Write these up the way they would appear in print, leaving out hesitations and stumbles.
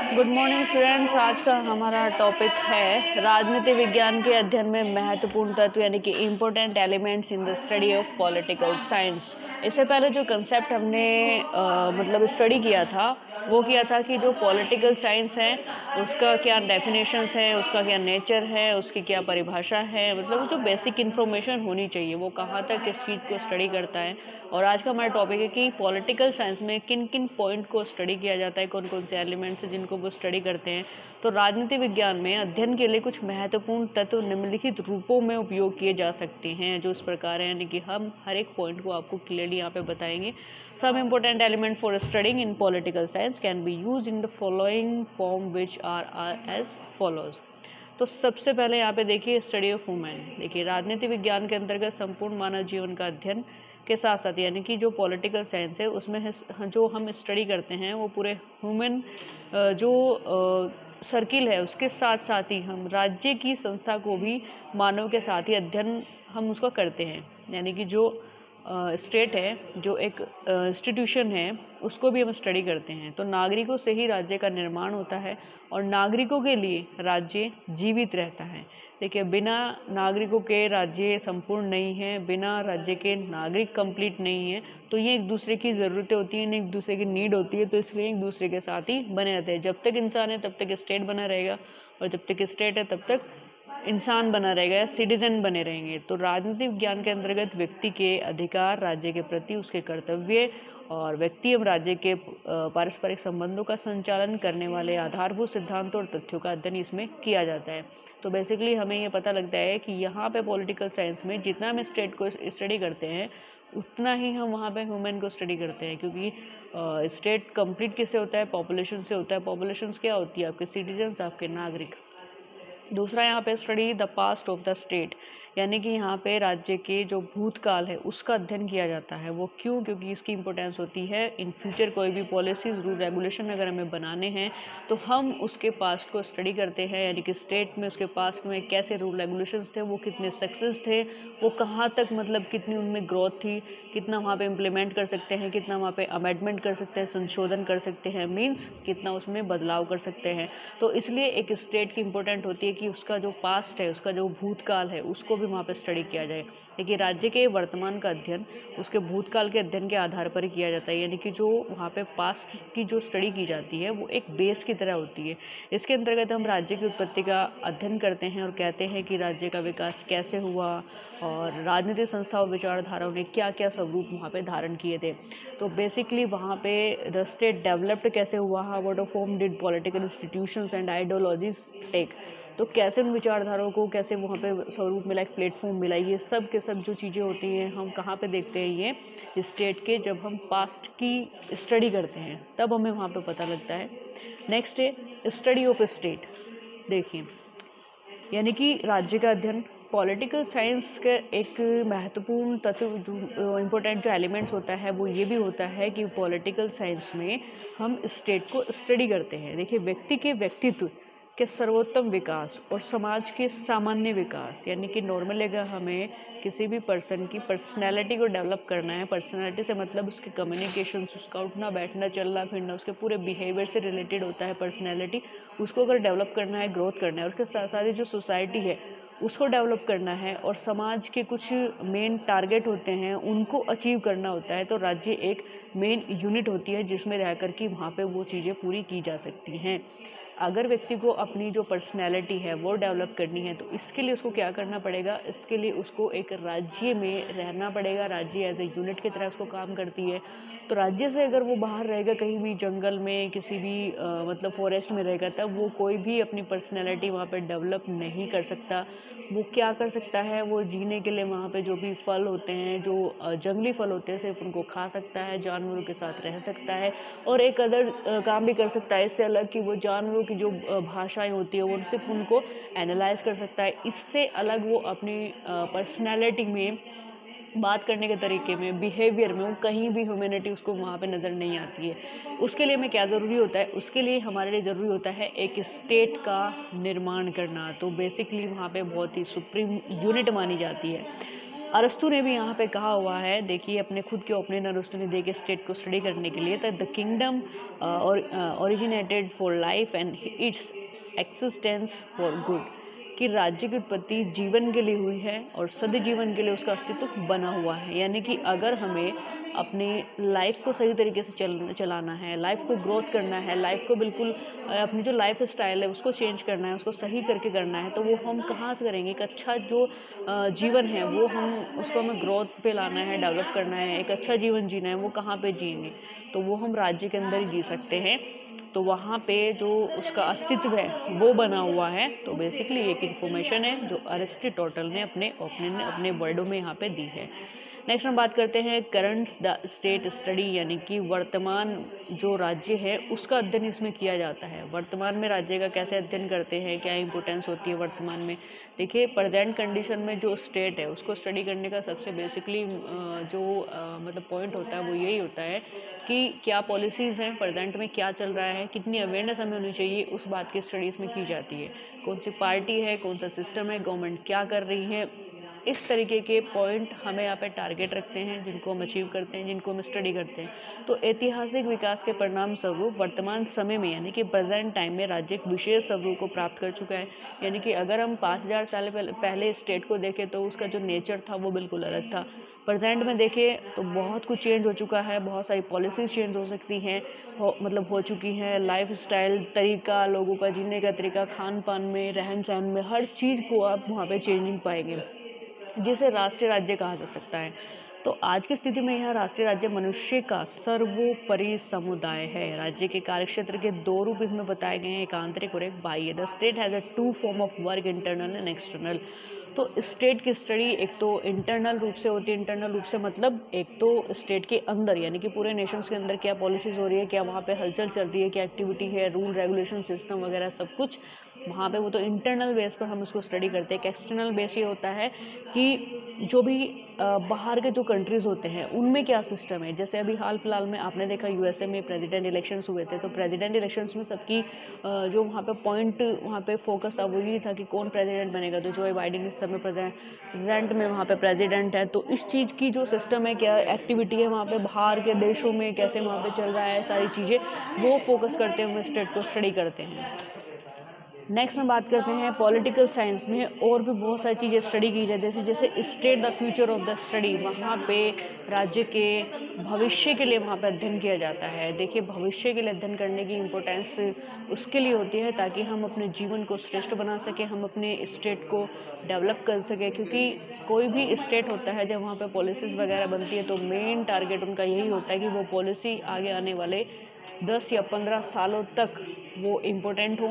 Good morning students. आज का हमारा टॉपिक है राजनीति विज्ञान के अध्ययन में महत्वपूर्ण तत्व यानी कि important elements in the study of political science. इससे पहले जो कंसेप्ट हमने मतलब स्टडी किया था वो किया था कि जो पॉलिटिकल साइंस है उसका क्या डेफिनेशंस है, उसका क्या नेचर है, उसकी क्या परिभाषा है, मतलब जो बेसिक इन्फॉर्मेशन होनी चाहिए वो कहाँ तक किस चीज़ को स्टडी करता है। और आज का हमारा टॉपिक है कि पॉलिटिकल साइंस में किन किन पॉइंट को स्टडी किया जाता है, कौन कौन से एलिमेंट्स हैं जिनको वो स्टडी करते हैं। तो राजनीति विज्ञान में अध्ययन के लिए कुछ महत्वपूर्ण तत्व निम्नलिखित रूपों में उपयोग किए जा सकते हैं जो इस प्रकार है, यानी कि हम हर एक पॉइंट को आपको क्लियरली यहाँ पे बताएंगे। Some important element for studying in political science can be use in the following form which are as follows. तो सबसे पहले यहाँ पे देखिए स्टडी ऑफ वुमेन। देखिए राजनीति विज्ञान के अंतर्गत संपूर्ण मानव जीवन का अध्ययन के साथ साथ यानी कि जो पॉलिटिकल साइंस है उसमें जो हम स्टडी करते हैं वो पूरे ह्यूमन जो सर्किल है उसके साथ साथ ही हम राज्य की संस्था को भी मानव के साथ ही अध्ययन हम उसका करते हैं। यानी कि जो स्टेट है, जो एक इंस्टीट्यूशन है, उसको भी हम स्टडी करते हैं। तो नागरिकों से ही राज्य का निर्माण होता है और नागरिकों के लिए राज्य जीवित रहता है। देखिए बिना नागरिकों के राज्य संपूर्ण नहीं है, बिना राज्य के नागरिक कंप्लीट नहीं है। तो ये एक दूसरे की ज़रूरतें होती हैं, एक दूसरे की नीड होती है, तो इसलिए एक दूसरे के साथ ही बने रहते हैं। जब तक इंसान है तब तक स्टेट बना रहेगा और जब तक स्टेट है तब तक इंसान बना रहेगा या सिटीजन बने रहेंगे। तो राजनीतिक विज्ञान के अंतर्गत व्यक्ति के अधिकार, राज्य के प्रति उसके कर्तव्य और व्यक्ति एवं राज्य के पारस्परिक संबंधों का संचालन करने वाले आधारभूत सिद्धांतों और तथ्यों का अध्ययन इसमें किया जाता है। तो बेसिकली हमें ये पता लगता है कि यहाँ पे पॉलिटिकल साइंस में जितना हम स्टेट को स्टडी करते हैं उतना ही हम वहाँ पे ह्यूमन को स्टडी करते हैं, क्योंकि स्टेट कंप्लीट किससे होता है? पॉपुलेशन से होता है। पॉपुलेशन क्या होती है? आपके सिटीजन्स, आपके नागरिक। दूसरा यहाँ पे study the past of the state, यानी कि यहाँ पे राज्य के जो भूतकाल है उसका अध्ययन किया जाता है। वो क्यों? क्योंकि इसकी इंपॉर्टेंस होती है इन फ्यूचर कोई भी पॉलिसीज, रूल, रेगुलेशन अगर हमें बनाने हैं तो हम उसके पास्ट को स्टडी करते हैं। यानी कि स्टेट में उसके पास्ट में कैसे रूल रेगुलेशंस थे, वो कितने सक्सेस थे, वो कहाँ तक मतलब कितनी उनमें ग्रोथ थी, कितना वहाँ पे इम्प्लीमेंट कर सकते हैं, कितना वहाँ पे अमेंडमेंट कर सकते हैं, संशोधन कर सकते हैं, मीन्स कितना उसमें बदलाव कर सकते हैं। तो इसलिए एक स्टेट की इम्पोर्टेंट होती है कि उसका जो पास्ट है, उसका जो भूतकाल है, उसको भी वहाँ पे स्टडी किया जाए। देखिए राज्य के वर्तमान का अध्ययन उसके भूतकाल के अध्ययन के आधार पर ही किया जाता है। यानी कि जो वहाँ पे पास्ट की जो स्टडी की जाती है वो एक बेस की तरह होती है। इसके अंतर्गत हम राज्य की उत्पत्ति का अध्ययन करते हैं और कहते हैं कि राज्य का विकास कैसे हुआ और राजनीतिक संस्थाओं विचारधाराओं ने क्या क्या स्वरूप वहाँ पे धारण किए थे। तो बेसिकली वहाँ पे द स्टेट डेवलप्ड कैसे हुआ, what form did political institutions and ideologies take, तो कैसे उन विचारधाराओं को कैसे वहाँ पे स्वरूप मिला, एक प्लेटफॉर्म मिला। ये सब के सब जो चीज़ें होती हैं हम कहाँ पे देखते हैं? ये स्टेट के जब हम पास्ट की स्टडी करते हैं तब हमें वहाँ पे पता लगता है। नेक्स्ट है स्टडी ऑफ स्टेट। देखिए यानी कि राज्य का अध्ययन। पॉलिटिकल साइंस का एक महत्वपूर्ण तत्व जो इम्पोर्टेंट जो एलिमेंट्स होता है वो ये भी होता है कि पॉलिटिकल साइंस में हम स्टेट को स्टडी करते हैं। देखिए व्यक्ति के व्यक्तित्व के सर्वोत्तम विकास और समाज के सामान्य विकास, यानी कि नॉर्मली अगर हमें किसी भी पर्सन की पर्सनैलिटी को डेवलप करना है, पर्सनैलिटी से मतलब उसके कम्युनिकेशन, उसका उठना बैठना चलना फिरना, उसके पूरे बिहेवियर से रिलेटेड होता है पर्सनैलिटी। उसको अगर डेवलप करना है, ग्रोथ करना है, उसके साथ साथ ही जो सोसाइटी है उसको डेवलप करना है और समाज के कुछ मेन टारगेट होते हैं उनको अचीव करना होता है। तो राज्य एक मेन यूनिट होती है जिसमें रह कर कि वहाँ पे वो चीज़ें पूरी की जा सकती हैं। अगर व्यक्ति को अपनी जो पर्सनैलिटी है वो डेवलप करनी है तो इसके लिए उसको क्या करना पड़ेगा? इसके लिए उसको एक राज्य में रहना पड़ेगा। राज्य एज ए यूनिट की तरह उसको काम करती है। तो राज्य से अगर वो बाहर रहेगा, कहीं भी जंगल में, किसी भी मतलब फॉरेस्ट में रहेगा, तब वो कोई भी अपनी पर्सनैलिटी वहाँ पे डेवलप नहीं कर सकता। वो क्या कर सकता है? वो जीने के लिए वहाँ पे जो भी फल होते हैं, जो जंगली फल होते हैं, सिर्फ उनको खा सकता है, जानवरों के साथ रह सकता है और एक अदर काम भी कर सकता है इससे अलग कि वो जानवरों की जो भाषाएं होती है वो सिर्फ उनको एनालाइज कर सकता है। इससे अलग वो अपनी पर्सनैलिटी में, बात करने के तरीके में, बिहेवियर में, वो कहीं भी ह्यूमैनिटी उसको वहाँ पे नज़र नहीं आती है। उसके लिए हमें क्या ज़रूरी होता है? उसके लिए हमारे लिए ज़रूरी होता है एक स्टेट का निर्माण करना। तो बेसिकली वहाँ पे बहुत ही सुप्रीम यूनिट मानी जाती है। अरस्तू ने भी यहाँ पे कहा हुआ है, देखिए अपने खुद के ओपिनियन अरस्तू ने देखे स्टेट को स्टडी करने के लिए, the kingdom originated for life and it's existence for good, कि राज्य की उत्पत्ति जीवन के लिए हुई है और सदा जीवन के लिए उसका अस्तित्व बना हुआ है। यानी कि अगर हमें अपनी लाइफ को सही तरीके से चलाना है, लाइफ को ग्रोथ करना है, लाइफ को बिल्कुल अपनी जो लाइफ स्टाइल है उसको चेंज करना है, उसको सही करके करना है, तो वो हम कहाँ से करेंगे? एक अच्छा जो जीवन है वो उसको हमें ग्रोथ पे लाना है, डेवलप करना है, एक अच्छा जीवन जीना है, वो कहाँ पे जिएंगे? तो वो हम राज्य के अंदर ही जी सकते हैं। तो वहाँ पे जो उसका अस्तित्व है वो बना हुआ है। तो बेसिकली एक इन्फॉर्मेशन है जो अरिस्टोटल ने अपने ओपिनियन में अपने वर्डों में यहाँ पे दी है। नेक्स्ट हम बात करते हैं करंट द स्टेट स्टडी, यानी कि वर्तमान जो राज्य है उसका अध्ययन इसमें किया जाता है। वर्तमान में राज्य का कैसे अध्ययन करते हैं, क्या इंपोर्टेंस होती है वर्तमान में? देखिए प्रेजेंट कंडीशन में जो स्टेट है उसको स्टडी करने का सबसे बेसिकली मतलब पॉइंट होता है वो यही होता है कि क्या पॉलिसीज़ हैं, प्रेजेंट में क्या चल रहा है, कितनी अवेयरनेस हमें होनी चाहिए, उस बात की स्टडी इसमें की जाती है। कौन सी पार्टी है, कौन सा सिस्टम है, गवर्नमेंट क्या कर रही है, इस तरीके के पॉइंट हमें यहाँ पे टारगेट रखते हैं, जिनको हम अचीव करते हैं, जिनको हम स्टडी करते हैं। तो ऐतिहासिक विकास के परिणाम स्वरूप वर्तमान समय में यानी कि प्रेजेंट टाइम में राज्य एक विशेष स्वरूप को प्राप्त कर चुका है। यानी कि अगर हम 5000 साल पहले स्टेट को देखें तो उसका जो नेचर था वो बिल्कुल अलग था। प्रेजेंट में देखें तो बहुत कुछ चेंज हो चुका है, बहुत सारी पॉलिसीज़ चेंज हो सकती हैं, हो चुकी हैं। लाइफ स्टाइल तरीका, लोगों का जीने का तरीका, खान पान में, रहन सहन में, हर चीज़ को आप वहाँ पे चेंजिंग पाएंगे, जिसे राष्ट्रीय राज्य कहा जा सकता है। तो आज की स्थिति में यह राष्ट्रीय राज्य मनुष्य का सर्वोपरि समुदाय है। राज्य के कार्यक्षेत्र के दो रूप इसमें बताए गए हैं, एक आंतरिक और एक बाह्य। The state has a two form of work, internal and external. तो स्टेट की स्टडी एक तो इंटरनल रूप से होती है। इंटरनल रूप से मतलब एक तो स्टेट के अंदर यानी कि पूरे नेशंस के अंदर क्या पॉलिसीज़ हो रही है, क्या वहाँ पे हलचल चल रही है, क्या एक्टिविटी है, रूल रेगुलेशन सिस्टम वगैरह सब कुछ वहाँ पे, वो तो इंटरनल बेस पर हम उसको स्टडी करते हैं। एक एक्सटर्नल बेस ये होता है कि जो भी बाहर के जो कंट्रीज़ होते हैं उनमें क्या सिस्टम है। जैसे अभी हाल फिलहाल में आपने देखा यूएसए में प्रेसिडेंट इलेक्शंस हुए थे, तो प्रेसिडेंट इलेक्शंस में सबकी जो वहाँ पे पॉइंट वहाँ पे फोकस था वो यही था कि कौन प्रेसिडेंट बनेगा। तो जो बाइडेन इस समय प्रेजेंट में वहाँ पे प्रेसिडेंट है। तो इस चीज़ की जो सिस्टम है, क्या एक्टिविटी है वहाँ पे, बाहर के देशों में कैसे वहाँ पे चल रहा है, सारी चीज़ें वो फोकस करते हुए स्टेट को स्टडी करते हैं। नेक्स्ट हम बात करते हैं पॉलिटिकल साइंस में और भी बहुत सारी चीज़ें स्टडी की जाती है, जैसे state the future of the study. वहाँ पे राज्य के भविष्य के लिए वहाँ पे अध्ययन किया जाता है। देखिए भविष्य के लिए अध्ययन करने की इम्पोर्टेंस उसके लिए होती है ताकि हम अपने जीवन को श्रेष्ठ बना सकें, हम अपने स्टेट को डेवलप कर सकें। क्योंकि कोई भी स्टेट होता है जब वहाँ पे पॉलिसीज़ वगैरह बनती है तो मेन टारगेट उनका यही होता है कि वो पॉलिसी आगे आने वाले 10 या 15 सालों तक वो इम्पोर्टेंट हो।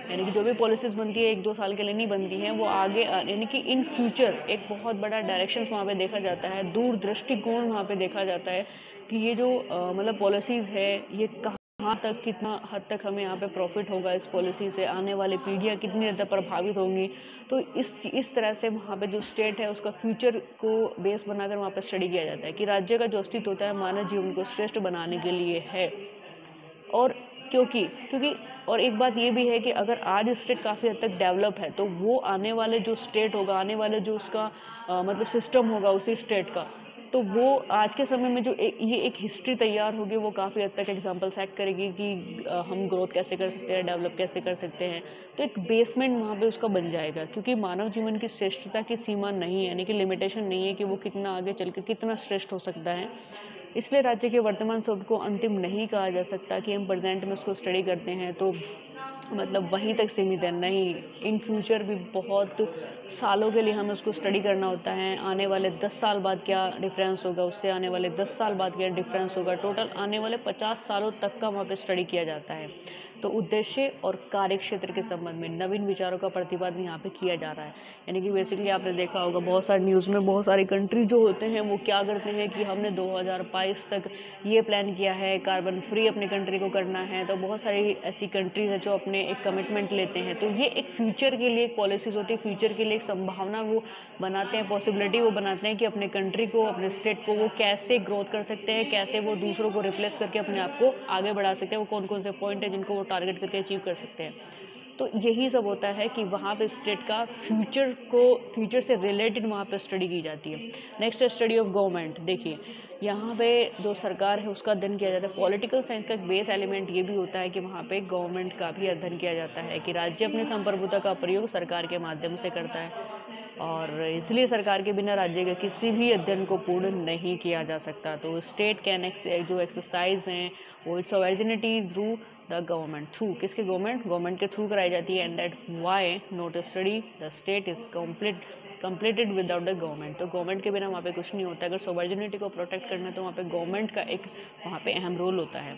यानी कि जो भी पॉलिसीज़ बनती है 1-2 साल के लिए नहीं बनती हैं, वो आगे यानी कि इन फ्यूचर एक बहुत बड़ा डायरेक्शंस वहाँ पे देखा जाता है, दूर दृष्टिकोण वहाँ पे देखा जाता है कि ये जो मतलब पॉलिसीज़ है ये कहाँ तक, कितना हद तक हमें यहाँ पे प्रॉफिट होगा इस पॉलिसी से, आने वाली पीढ़ियाँ कितनी हद तक प्रभावित होंगी। तो इस तरह से वहाँ पे जो स्टेट है उसका फ्यूचर को बेस बनाकर वहाँ पे स्टडी किया जाता है कि राज्य का जो अस्तित्व होता है मानव जीवन को श्रेष्ठ बनाने के लिए है। और क्योंकि क्योंकि और एक बात ये भी है कि अगर आज स्टेट काफ़ी हद तक डेवलप है तो वो आने वाले जो स्टेट होगा, आने वाले जो उसका मतलब सिस्टम होगा उसी स्टेट का, तो वो आज के समय में जो ये एक हिस्ट्री तैयार होगी वो काफ़ी हद तक एग्जांपल सेट करेगी कि हम ग्रोथ कैसे कर सकते हैं, डेवलप कैसे कर सकते हैं। तो एक बेसमेंट वहाँ पे उसका बन जाएगा, क्योंकि मानव जीवन की श्रेष्ठता की सीमा नहीं है, यानी कि लिमिटेशन नहीं है कि वो कितना आगे चल के कितना श्रेष्ठ हो सकता है। इसलिए राज्य के वर्तमान स्वरूप को अंतिम नहीं कहा जा सकता कि हम प्रेजेंट में उसको स्टडी करते हैं तो मतलब वहीं तक सीमित है, नहीं। इन फ्यूचर भी बहुत सालों के लिए हमें उसको स्टडी करना होता है। आने वाले 10 साल बाद क्या डिफरेंस होगा, उससे आने वाले 10 साल बाद क्या डिफरेंस होगा, टोटल आने वाले 50 सालों तक का वहाँ पे स्टडी किया जाता है। तो उद्देश्य और कार्य क्षेत्र के संबंध में नवीन विचारों का प्रतिपादन यहाँ पे किया जा रहा है। यानी कि बेसिकली आपने देखा होगा बहुत सारे न्यूज़ में बहुत सारी कंट्री जो होते हैं वो क्या करते हैं कि हमने 2022 तक ये प्लान किया है, कार्बन फ्री अपनी कंट्री को करना है। तो बहुत सारी ऐसी कंट्रीज है जो अपने एक कमिटमेंट लेते हैं, तो ये एक फ्यूचर के लिए एक पॉलिसीज होती है, फ्यूचर के लिए एक संभावना वो बनाते हैं, पॉसिबिलिटी वो बनाते हैं कि अपने कंट्री को, अपने स्टेट को वो कैसे ग्रोथ कर सकते हैं, कैसे वो दूसरों को रिप्लेस करके अपने आप को आगे बढ़ा सकते हैं, वो कौन कौन से पॉइंट है जिनको वो टारगेट करके अचीव कर सकते हैं। तो यही सब होता है कि वहाँ पे स्टेट का फ्यूचर से रिलेटेड वहाँ पे स्टडी की जाती है। नेक्स्ट है स्टडी ऑफ गवर्नमेंट। देखिए यहाँ पे जो सरकार है उसका अध्ययन किया जाता है। पॉलिटिकल साइंस का एक बेस एलिमेंट ये भी होता है कि वहाँ पे गवर्नमेंट का भी अध्ययन किया जाता है कि राज्य अपनी संप्रभुता का प्रयोग सरकार के माध्यम से करता है, और इसलिए सरकार के बिना राज्य के किसी भी अध्ययन को पूर्ण नहीं किया जा सकता। तो स्टेट कैन जो एक्सरसाइज हैं वो it's originality through the government, through किसके, गवर्नमेंट के थ्रू कराई जाती है। And that why not study the state is completed without the government. तो गवर्नमेंट के बिना वहाँ पे कुछ नहीं होता। अगर सोवर्जिनिटी को प्रोटेक्ट करना है तो वहाँ पे गवर्नमेंट का एक वहाँ पे अहम रोल होता है।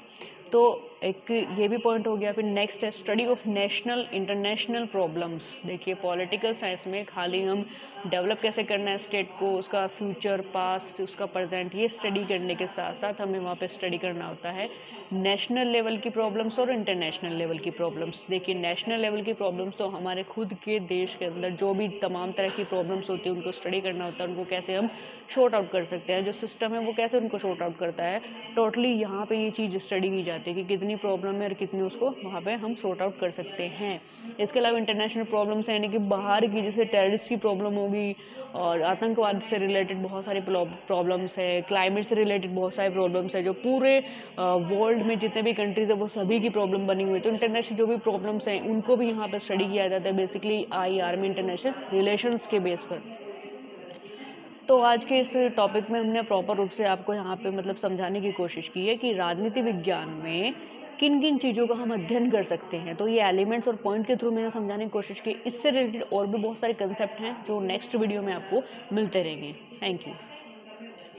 तो एक ये भी पॉइंट हो गया। फिर नेक्स्ट है study of national international problems. देखिए पॉलिटिकल साइंस में खाली हम डेवलप कैसे करना है स्टेट को, उसका फ्यूचर, पास्ट, उसका प्रेजेंट, ये स्टडी करने के साथ साथ हमें वहाँ पे स्टडी करना होता है नेशनल लेवल की प्रॉब्लम्स और इंटरनेशनल लेवल की प्रॉब्लम्स। देखिए नेशनल लेवल की प्रॉब्लम्स तो हमारे खुद के देश के अंदर जो भी तमाम तरह की प्रॉब्लम्स होती है उनको स्टडी करना होता है, उनको कैसे हम शॉर्ट आउट कर सकते हैं, जो सिस्टम है वो कैसे उनको शॉर्ट आउट करता है। टोटली यहाँ पे ये चीज़ स्टडी की जाती है कि कितनी प्रॉब्लम है और कितनी उसको वहाँ पे हम शॉर्ट आउट कर सकते हैं। इसके अलावा इंटरनेशनल प्रॉब्लम्स यानी कि बाहर की, जैसे टेररिस्ट की प्रॉब्लम होगी और आतंकवाद से रिलेटेड बहुत सारी प्रॉब्लम्स है, क्लाइमेट से रिलेटेड बहुत सारी प्रॉब्लम्स है, जो पूरे वर्ल्ड में जितने भी कंट्रीज है वो सभी की प्रॉब्लम बनी हुई है। तो इंटरनेशनल जो भी प्रॉब्लम्स हैं उनको भी यहाँ पर स्टडी किया जाता है बेसिकली IR में, इंटरनेशनल रिलेशंस के बेस पर। तो आज के इस टॉपिक में हमने प्रॉपर रूप से आपको यहाँ पे मतलब समझाने की कोशिश की है कि राजनीति विज्ञान में किन किन चीज़ों का हम अध्ययन कर सकते हैं। तो ये एलिमेंट्स और पॉइंट के थ्रू मैंने समझाने की कोशिश की। इससे रिलेटेड और भी बहुत सारे कंसेप्ट हैं जो नेक्स्ट वीडियो में आपको मिलते रहेंगे। Thank you.